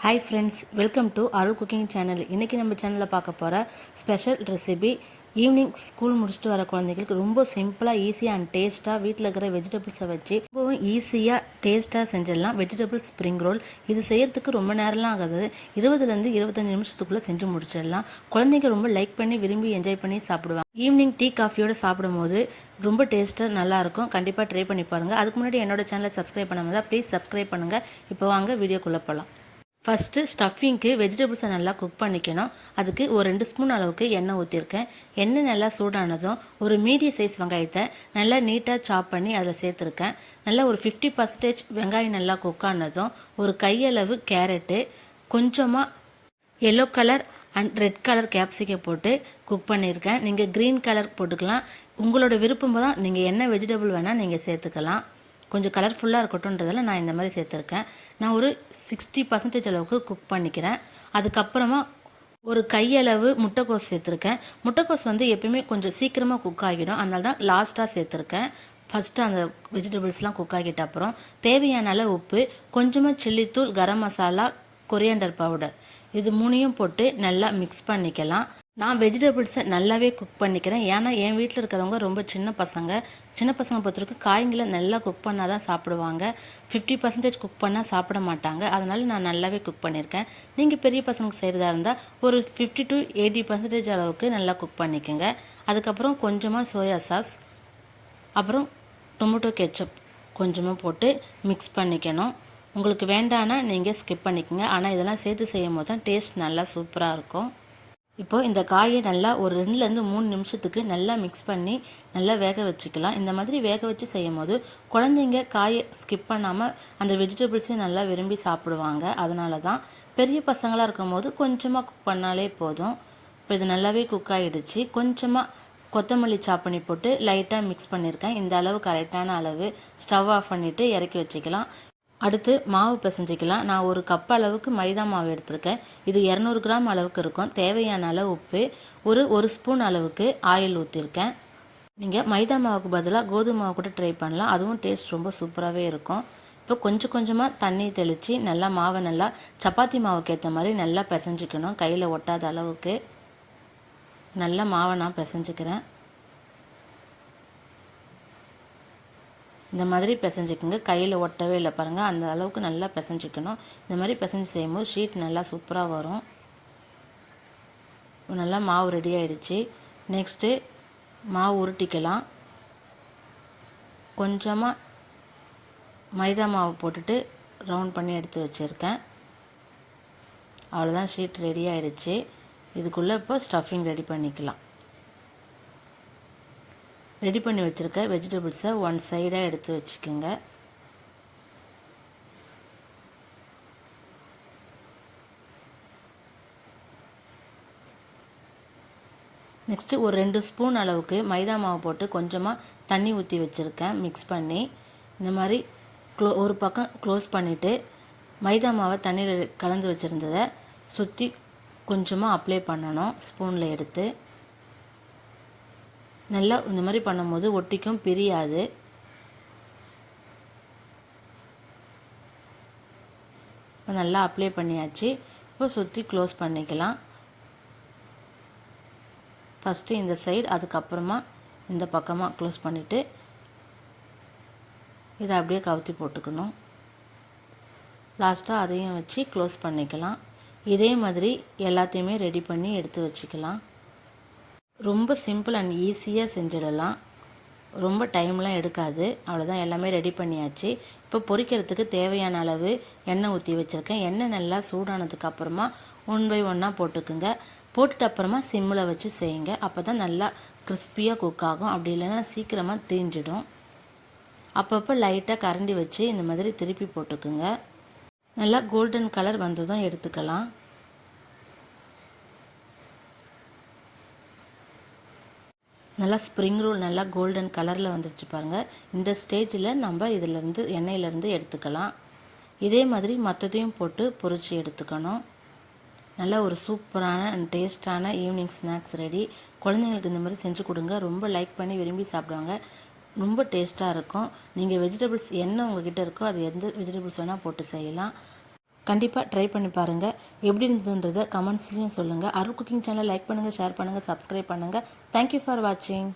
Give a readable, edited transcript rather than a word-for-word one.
Hi friends, welcome to Arul Cooking Channel. இன்னைக்கு நம்ம சேனல்ல பார்க்க போற ஸ்பெஷல் ரெசிபி ஈவினிங் ஸ்கூல் முடிச்சிட்டு வர குழந்தைகளுக்கு ரொம்ப சிம்பிளா ஈஸியா அண்ட் டேஸ்டா வீட்ல இருக்கிற வெஜிடபிள்ஸை வச்சு ரொம்பவும் ஈஸியா டேஸ்டா செஞ்சிடலாம் வெஜிடபிள் ஸ்ப்ரிங் ரோல். இது செய்யறதுக்கு ரொம்ப நேரம்லாம் ஆகாது. 20ல இருந்து 25 நிமிஷத்துக்குள்ள செஞ்சு முடிச்சிடலாம். குழந்தைங்க ரொம்ப லைக் பண்ணி விரும்பி என்ஜாய் பண்ணி சாப்பிடுவாங்க. ஈவினிங் டீ காஃபியோட சாப்பிடும்போது ரொம்ப டேஸ்ட்டாக நல்லாயிருக்கும். கண்டிப்பாக ட்ரை பண்ணி பாருங்கள். அதுக்கு முன்னாடி என்னோட சேனலை சப்ஸ்கிரைப் பண்ணாமல் தான் ப்ளீஸ் சப்ஸ்கிரைப் பண்ணுங்கள். இப்போ வாங்க வீடியோக்குள்ளே போகலாம். ஃபஸ்ட்டு ஸ்டஃபிங்க்கு வெஜிடபிள்ஸை நல்லா குக் பண்ணிக்கணும். அதுக்கு ஒரு 2 ஸ்பூன் அளவுக்கு எண்ணெய் ஊற்றிருக்கேன். எண்ணெய் நல்லா சூடானதும் ஒரு மீடியம் சைஸ் வெங்காயத்தை நல்லா நீட்டாக சாப் பண்ணி அதில் சேர்த்துருக்கேன். நல்லா ஒரு 50% வெங்காயம் நல்லா குக் ஆனதும் ஒரு கையளவு கேரட்டு, கொஞ்சமாக yellow colour and red colour capsicum போட்டு குக் பண்ணியிருக்கேன். நீங்கள் க்ரீன் கலர் போட்டுக்கலாம். உங்களோட விருப்பம் தான். நீங்கள் என்ன வெஜிடபிள் வேணால் நீங்கள் சேர்த்துக்கலாம். கொஞ்சம் கலர்ஃபுல்லாக இருக்கட்டும்ன்றதில் நான் இந்த மாதிரி சேர்த்துருக்கேன். நான் ஒரு 60% அளவுக்கு குக் பண்ணிக்கிறேன். அதுக்கப்புறமா ஒரு கையளவு முட்டைக்கோஸ் சேர்த்துருக்கேன். முட்டைக்கோஸ் எப்பயுமே கொஞ்சம் சீக்கிரமாக குக் ஆகிடும். அதனால தான் லாஸ்ட்டாக சேர்த்துருக்கேன். ஃபஸ்ட்டு அந்த வெஜிடபிள்ஸ்லாம் குக் ஆகிட்ட அப்புறம் தேவையான அளவு உப்பு, கொஞ்சமாக சில்லித்தூள், கரம் மசாலா, கொரியாண்டர் பவுடர், இது 3யும் போட்டு நல்லா மிக்ஸ் பண்ணிக்கலாம். நான் வெஜிடபிள்ஸை நல்லாவே குக் பண்ணிக்கிறேன். ஏன்னா என் வீட்டில் இருக்கிறவங்க ரொம்ப சின்ன பசங்க பொறுத்தவரைக்கும் காய்களை நல்லா குக் பண்ணால் தான் சாப்பிடுவாங்க. 50% குக் பண்ணால் சாப்பிட மாட்டாங்க. அதனால் நான் நல்லாவே குக் பண்ணியிருக்கேன். நீங்கள் பெரிய பசங்க செய்கிறதா இருந்தால் ஒரு 50 to 80% அளவுக்கு நல்லா குக் பண்ணிக்கோங்க. அதுக்கப்புறம் கொஞ்சமாக சோயா சாஸ், அப்புறம் டொமேட்டோ கெச்சப் கொஞ்சமாக போட்டு மிக்ஸ் பண்ணிக்கணும். உங்களுக்கு வேண்டான்னா நீங்கள் ஸ்கிப் பண்ணிக்கோங்க. ஆனால் இதெல்லாம் சேர்த்து செய்யும் போது தான் டேஸ்ட் நல்லா சூப்பராக இருக்கும். இப்போது இந்த காயை நல்லா ஒரு 2லேருந்து 3 நிமிஷத்துக்கு நல்லா மிக்ஸ் பண்ணி நல்லா வேக வச்சுக்கலாம். இந்த மாதிரி வேக வச்சு செய்யும் போது குழந்தைங்க காயை ஸ்கிப் பண்ணாமல் அந்த வெஜிடபிள்ஸையும் நல்லா விரும்பி சாப்பிடுவாங்க. அதனால தான் பெரிய பசங்களாக இருக்கும் போது கொஞ்சமாக குக் பண்ணாலே போதும். இப்போ இது நல்லாவே குக் ஆகிடுச்சு. கொஞ்சமாக கொத்தமல்லி சாப் பண்ணி போட்டு லைட்டாக மிக்ஸ் பண்ணியிருக்கேன். இந்த அளவு கரெக்டான அளவு. ஸ்டவ் ஆஃப் பண்ணிவிட்டு இறக்கி வச்சுக்கலாம். அடுத்து மாவு பிசைஞ்சிக்கலாம். நான் ஒரு கப் அளவுக்கு மைதா மாவு எடுத்திருக்கேன். இது 200 கிராம் அளவுக்கு இருக்கும். தேவையான அளவு உப்பு, ஒரு ஸ்பூன் அளவுக்கு ஆயில் ஊற்றிருக்கேன். நீங்கள் மைதா மாவுக்கு பதிலாக கோதுமை மாவு கூட ட்ரை பண்ணலாம். அதுவும் டேஸ்ட் ரொம்ப சூப்பராகவே இருக்கும். இப்போ கொஞ்சம் கொஞ்சமாக தண்ணி தெளித்து நல்லா மாவை நல்லா சப்பாத்தி மாவுக்கு ஏற்ற மாதிரி நல்லா பிசைஞ்சிக்கணும். கையில் ஒட்டாத அளவுக்கு நல்லா மாவை நான் பிசைஞ்சிக்கிறேன். இந்த மாதிரி பிசைஞ்சிக்கோங்க. கையில் ஒட்டவே இல்லை பாருங்கள். அந்த அளவுக்கு நல்லா பிசைஞ்சிக்கணும். இந்த மாதிரி பிசைஞ்சு செய்யும்போது ஷீட் நல்லா சூப்பராக வரும். இப்போ நல்லா மாவு ரெடி ஆகிடுச்சு. நெக்ஸ்ட்டு மாவு உருட்டிக்கலாம். கொஞ்சமாக மைதா மாவு போட்டுட்டு ரவுண்ட் பண்ணி எடுத்து வச்சுருக்கேன். அவ்வளோதான், ஷீட் ரெடி ஆகிடுச்சு. இதுக்குள்ளே இப்போ ஸ்டஃபிங் ரெடி பண்ணிக்கலாம். ரெடி பண்ணி வச்சுருக்க வெஜிடபிள்ஸை ஒன் சைடாக எடுத்து வச்சுக்கோங்க. நெக்ஸ்ட்டு ஒரு 2 ஸ்பூன் அளவுக்கு மைதா மாவு போட்டு கொஞ்சமாக தண்ணி ஊற்றி வச்சுருக்கேன். மிக்ஸ் பண்ணி இந்த மாதிரி ஒரு பக்கம் க்ளோஸ் பண்ணிவிட்டு மைதா மாவை தண்ணியில் கலந்து வச்சுருந்ததை சுற்றி கொஞ்சமாக அப்ளை பண்ணணும். ஸ்பூனில் எடுத்து நல்லா இந்த மாதிரி பண்ணும்போது ஒட்டிக்கும், பிரியாது. நல்லா அப்ளை பண்ணியாச்சு. இப்போ சுற்றி க்ளோஸ் பண்ணிக்கலாம். ஃபஸ்ட்டு இந்த சைடு, அதுக்கப்புறமா இந்த பக்கமாக க்ளோஸ் பண்ணிவிட்டு இதை அப்படியே கவுத்தி போட்டுக்கணும். லாஸ்ட்டாக அதையும் வச்சு க்ளோஸ் பண்ணிக்கலாம். இதே மாதிரி எல்லாத்தையுமே ரெடி பண்ணி எடுத்து வச்சுக்கலாம். ரொம்ப சிம்பிள் அண்ட் ஈஸியாக செஞ்சிடலாம். ரொம்ப டைம்லாம் எடுக்காது. அவ்வளோதான், எல்லாமே ரெடி பண்ணியாச்சு. இப்போ பொரிக்கிறதுக்கு தேவையான அளவு எண்ணெய் ஊற்றி வச்சுருக்கேன். எண்ணெய் நல்லா சூடானதுக்கு அப்புறமா 1 by 1 போட்டுக்குங்க. போட்டுட்டு அப்புறமா சிம்மில் வச்சு செய்யுங்க. அப்போ தான் நல்லா கிறிஸ்பியாக குக் ஆகும். அப்படி இல்லைன்னா சீக்கிரமாக தீஞ்சிடும். அப்பப்போ லைட்டாக கரண்டி வச்சு இந்த மாதிரி திருப்பி போட்டுக்குங்க. நல்லா கோல்டன் கலர் வந்ததும் எடுத்துக்கலாம். நல்லா ஸ்ப்ரிங் ரோல் நல்லா கோல்டன் கலரில் வந்துடுச்சு பாருங்கள். இந்த ஸ்டேஜில் நம்ம இதிலேருந்து எண்ணெயிலேருந்து எடுத்துக்கலாம். இதே மாதிரி மற்றதையும் போட்டு பொரிச்சு எடுத்துக்கணும். நல்லா ஒரு சூப்பரான அண்ட் டேஸ்டான ஈவினிங் ஸ்நாக்ஸ் ரெடி. குழந்தைங்களுக்கு இந்த மாதிரி செஞ்சு கொடுங்க. ரொம்ப லைக் பண்ணி விரும்பி சாப்பிடுவாங்க. ரொம்ப டேஸ்ட்டாக இருக்கும். நீங்கள் வெஜிடபிள்ஸ் என்ன உங்கள்கிட்ட இருக்கோ அது எந்த வெஜிடபிள்ஸ் வேணால் போட்டு செய்யலாம். கண்டிப்பாக ட்ரை பண்ணி பாருங்கள். எப்படி இருந்ததுன்றதை கமெண்ட்ஸ்லையும் சொல்லுங்கள். அருள் குக்கிங் சேனலை லைக் பண்ணுங்கள், ஷேர் பண்ணுங்கள், சப்ஸ்கிரைப் பண்ணுங்கள். தேங்க்யூ ஃபார் வாட்சிங்.